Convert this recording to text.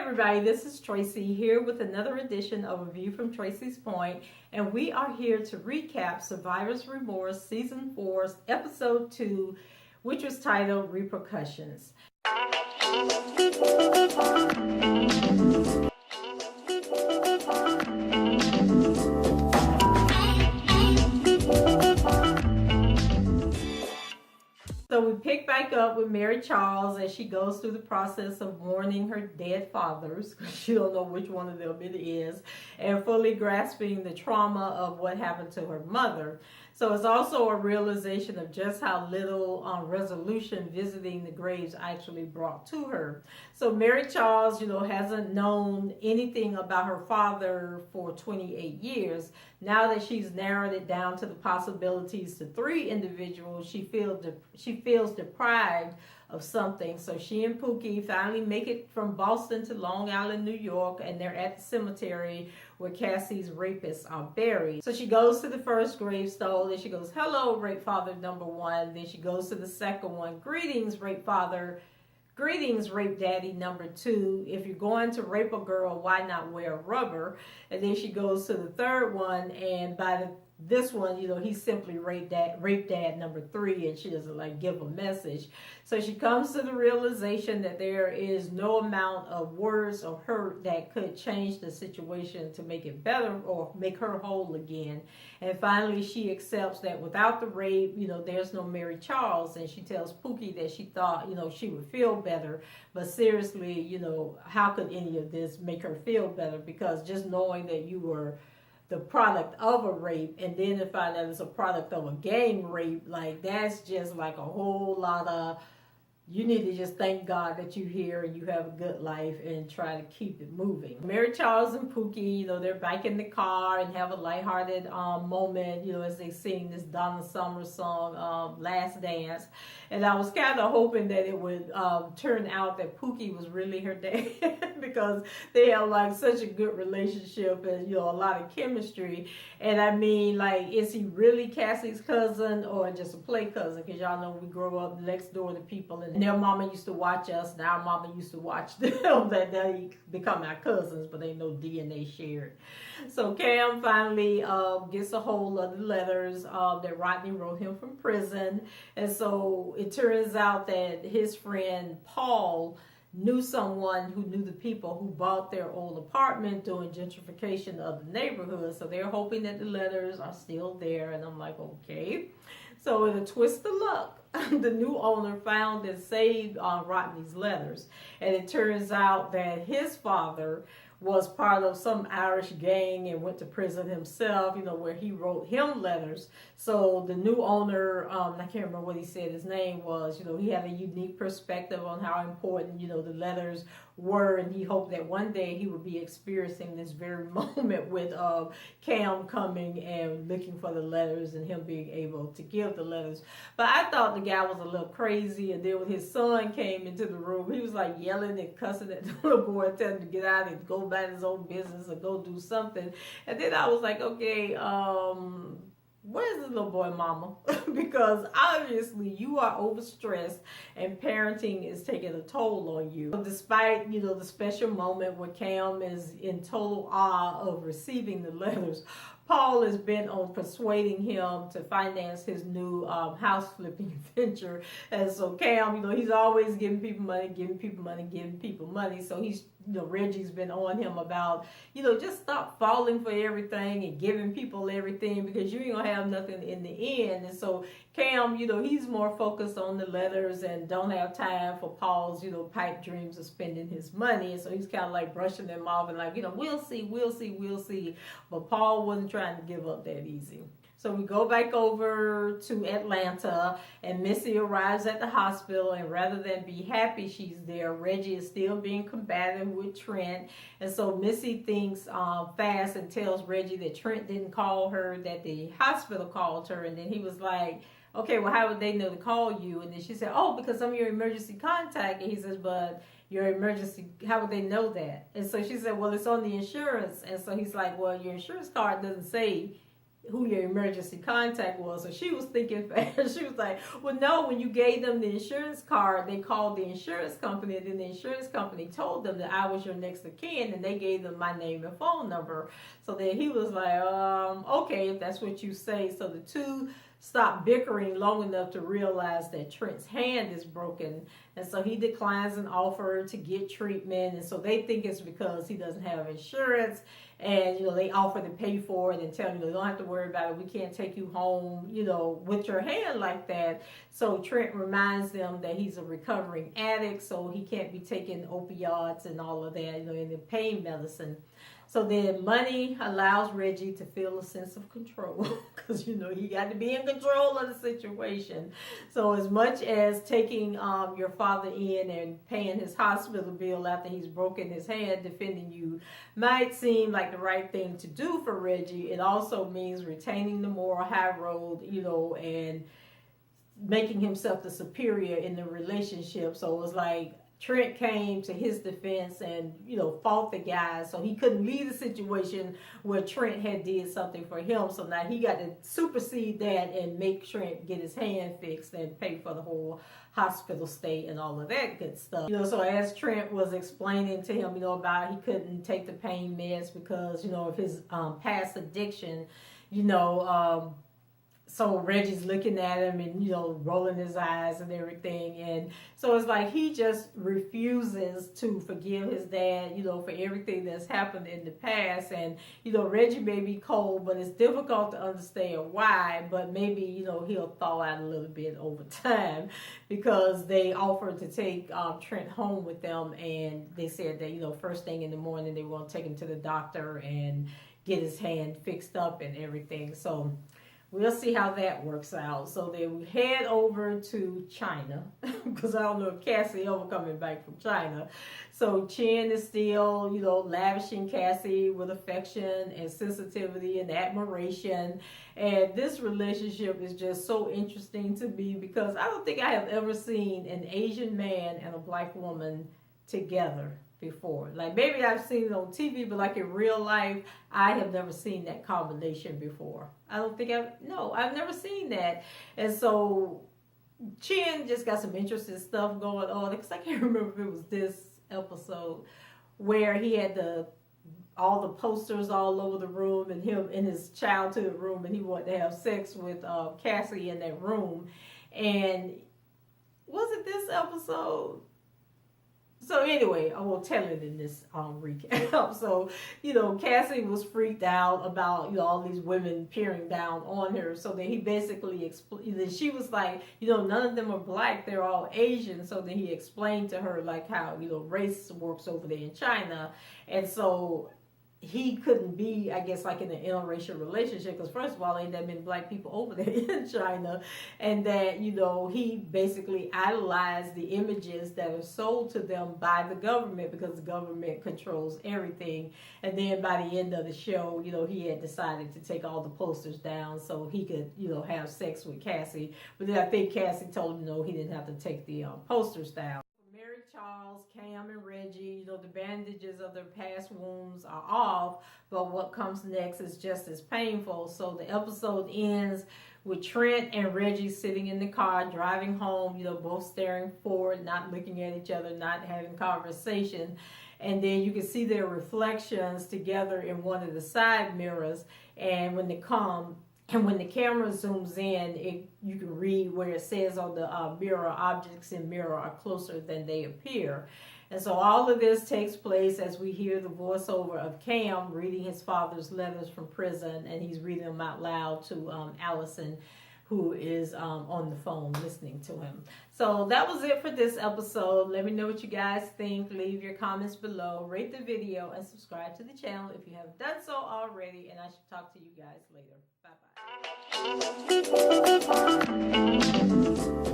everybody, this is Tracy here with another edition of A View from Tracy's Point, and we are here to recap Survivor's Remorse Season 4's Episode 2, which was titled Repercussions. So we pick back up with Mary Charles as she goes through the process of mourning her dead fathers, because she don't know which one of them it is, and fully grasping the trauma of what happened to her mother. So it's also a realization of just how little resolution visiting the graves actually brought to her. So Mary Charles, hasn't known anything about her father for 28 years. Now that she's narrowed it down to the possibilities to 3 individuals, she feels deprived of something. So she and Pookie finally make it from Boston to Long Island, New York, and they're at the cemetery where Cassie's rapists are buried. So she goes to the first gravestone, and she goes, "Hello, rape father number 1." Then she goes to the second one, "Greetings, rape father. Greetings, rape daddy number 2. If you're going to rape a girl, why not wear rubber?" And then she goes to the third one, and this one, he's simply rape dad number 3, and she doesn't give a message. So she comes to the realization that there is no amount of words or hurt that could change the situation to make it better or make her whole again. And finally, she accepts that without the rape, there's no Mary Charles, and she tells Pookie that she thought, she would feel better. But seriously, how could any of this make her feel better? Because just knowing that you were the product of a rape, and then to find out it's a product of a gang rape, that's just a whole lot of, you need to just thank God that you're here and you have a good life and try to keep it moving. Mary Charles and Pookie, they're back in the car and have a lighthearted moment, as they sing this Donna Summer song, Last Dance. And I was kind of hoping that it would turn out that Pookie was really her dad because they have such a good relationship and, a lot of chemistry. And I mean, is he really Cassie's cousin or just a play cousin? Because y'all know we grow up next door to people and their mama used to watch us and our mama used to watch them, that they become our cousins, but ain't no DNA shared. So Cam finally gets a hold of the letters that Rodney wrote him from prison. And so it turns out that his friend Paul knew someone who knew the people who bought their old apartment during gentrification of the neighborhood. So they're hoping that the letters are still there. And I'm like, okay. So in a twist of luck, the new owner found and saved Rodney's letters. And it turns out that his father was part of some Irish gang and went to prison himself, where he wrote him letters. So the new owner, I can't remember what he said his name was, he had a unique perspective on how important, the letters were, and he hoped that one day he would be experiencing this very moment with Cam coming and looking for the letters and him being able to give the letters. But I thought the guy was a little crazy, and then when his son came into the room, he was yelling and cussing at the little boy, telling him to get out and go about his own business or go do something. And then I was like, okay, where's the little boy mama? Because obviously you are overstressed and parenting is taking a toll on you. Despite, the special moment where Cam is in total awe of receiving the letters, Paul is bent on persuading him to finance his new house flipping venture. And so Cam, he's always giving people money. So he's, Reggie's been on him about, just stop falling for everything and giving people everything because you ain't gonna have nothing in the end. And so Cam, he's more focused on the letters and don't have time for Paul's, pipe dreams of spending his money. And so he's kind of brushing them off and we'll see. But Paul wasn't trying to give up that easy. So we go back over to Atlanta, and Missy arrives at the hospital, and rather than be happy she's there, Reggie is still being combative with Trent. And so Missy thinks fast and tells Reggie that Trent didn't call her, that the hospital called her. And then he was like, okay, well, how would they know to call you? And then she said, oh, because I'm your emergency contact. And he says, but your emergency, how would they know that? And so she said, well, it's on the insurance. And so he's like, well, your insurance card doesn't say who your emergency contact was. So she was thinking fast. She was like, well, no, when you gave them the insurance card, they called the insurance company, and then the insurance company told them that I was your next of kin, and they gave them my name and phone number. So then he was like, okay, if that's what you say. So the two stopped bickering long enough to realize that Trent's hand is broken, and so he declines an offer to get treatment, and so they think it's because he doesn't have insurance, and they offer to pay for it and tell him, you don't have to worry about it, we can't take you home, with your hand like that. So Trent reminds them that he's a recovering addict, so he can't be taking opioids and all of that, and the pain medicine. So then money allows Reggie to feel a sense of control because, he got to be in control of the situation. So as much as taking your father in and paying his hospital bill after he's broken his hand defending you might seem like the right thing to do for Reggie, it also means retaining the moral high road, and making himself the superior in the relationship. So it was like, Trent came to his defense and, fought the guy, so he couldn't leave the situation where Trent had did something for him. So now he got to supersede that and make Trent get his hand fixed and pay for the whole hospital stay and all of that good stuff. So as Trent was explaining to him, about he couldn't take the pain meds because, of his past addiction, so Reggie's looking at him and, rolling his eyes and everything. And so it's like he just refuses to forgive his dad, for everything that's happened in the past. And, Reggie may be cold, but it's difficult to understand why. But maybe, he'll thaw out a little bit over time because they offered to take Trent home with them. And they said that, first thing in the morning, they want to take him to the doctor and get his hand fixed up and everything. So we'll see how that works out. So then we head over to China because I don't know if Cassie ever coming back from China. So Chen is still, lavishing Cassie with affection and sensitivity and admiration. And this relationship is just so interesting to me because I don't think I have ever seen an Asian man and a black woman together before. Like maybe I've seen it on TV, but like in real life, I have never seen that combination before. I've never seen that. And so Chen just got some interesting stuff going on because I can't remember if it was this episode where he had all the posters all over the room and him in his childhood room, and he wanted to have sex with Cassie in that room. And was it this episode? So anyway, I won't tell it in this recap. So, Cassie was freaked out about, all these women peering down on her. So then he basically explained, she was like, none of them are black, they're all Asian. So then he explained to her like how, race works over there in China. And so he couldn't be, I guess, like in an interracial relationship because first of all, ain't that many black people over there in China, and that he basically idolized the images that are sold to them by the government because the government controls everything. And then by the end of the show, he had decided to take all the posters down so he could have sex with Cassie. But then I think Cassie told him no, he didn't have to take the posters down. Charles, Cam, and Reggie, the bandages of their past wounds are off, but what comes next is just as painful. So the episode ends with Trent and Reggie sitting in the car, driving home, both staring forward, not looking at each other, not having conversation. And then you can see their reflections together in one of the side mirrors. And when the camera zooms in, you can read where it says on the mirror, objects in mirror are closer than they appear. And so all of this takes place as we hear the voiceover of Cam reading his father's letters from prison, and he's reading them out loud to Allison, who is on the phone listening to him. So that was it for this episode. Let me know what you guys think. Leave your comments below. Rate the video and subscribe to the channel if you haven't done so already. And I should talk to you guys later. Bye-bye.